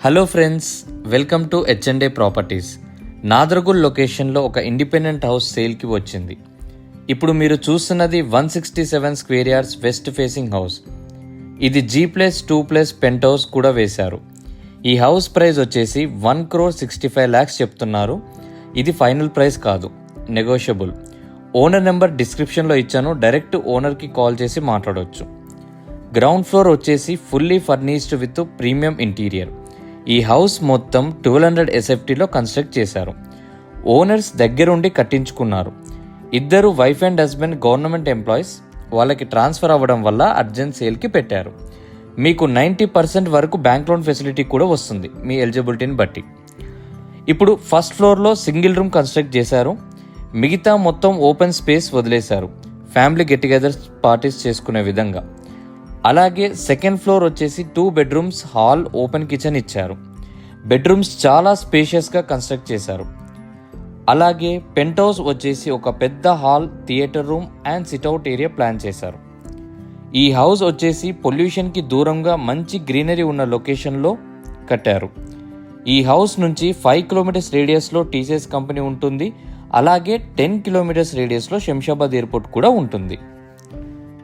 Hello friends, welcome to H&A properties. Nadargul లొకేషన్లో ఒక independent house సేల్కి వచ్చింది. ఇప్పుడు మీరు చూస్తున్నది 167 square yards west facing house. ఇది G+2+ పెంట్ హౌస్ కూడా వేశారు. ఈ హౌస్ ప్రైస్ వచ్చేసి 1,65 lakhs చెప్తున్నారు. ఇది ఫైనల్ ప్రైస్ కాదు, నెగోషియబుల్. ఓనర్ నెంబర్ డిస్క్రిప్షన్లో ఇచ్చాను, డైరెక్ట్ ఓనర్కి కాల్ చేసి మాట్లాడవచ్చు. గ్రౌండ్ ఫ్లోర్ వచ్చేసి fully furnished with premium interior. ఈ హౌస్ మొత్తం 1200 SFTలో కన్స్ట్రక్ట్ చేశారు. ఓనర్స్ దగ్గరుండి కట్టించుకున్నారు. ఇద్దరు wife and husband government employees. వాళ్ళకి ట్రాన్స్ఫర్ అవ్వడం వల్ల అర్జెంట్ సేల్కి పెట్టారు. మీకు 90% వరకు బ్యాంక్ లోన్ ఫెసిలిటీ కూడా వస్తుంది మీ ఎలిజిబిలిటీని బట్టి. ఇప్పుడు ఫస్ట్ ఫ్లోర్లో సింగిల్ రూమ్ కన్స్ట్రక్ట్ చేశారు. మిగతా మొత్తం ఓపెన్ స్పేస్ వదిలేశారు, ఫ్యామిలీ గెట్ టుగెదర్ పార్టీస్ చేసుకునే విధంగా. అలాగే సెకండ్ ఫ్లోర్ వచ్చేసి 2 bedrooms, హాల్, ఓపెన్ కిచెన్ ఇచ్చారు. బెడ్రూమ్స్ చాలా స్పేషియస్గా కన్స్ట్రక్ట్ చేశారు. అలాగే పెంట్ హౌస్ వచ్చేసి ఒక పెద్ద hall, theatre room and sit-out area plan చేశారు. ఈ హౌస్ వచ్చేసి పొల్యూషన్కి దూరంగా మంచి గ్రీనరీ ఉన్న లొకేషన్లో కట్టారు. ఈ హౌస్ నుంచి 5 kilometers రేడియస్లో TCS కంపెనీ ఉంటుంది. అలాగే 10 kilometers రేడియస్లో శంషాబాద్ ఎయిర్పోర్ట్ కూడా ఉంటుంది.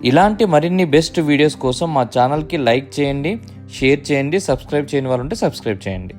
ఇలాంటి మరిన్ని బెస్ట్ వీడియోస్ కోసం మా ఛానల్కి లైక్ చేయండి, షేర్ చేయండి, సబ్స్క్రైబ్ చేయని వాళ్ళు ఉంటే సబ్స్క్రైబ్ చేయండి.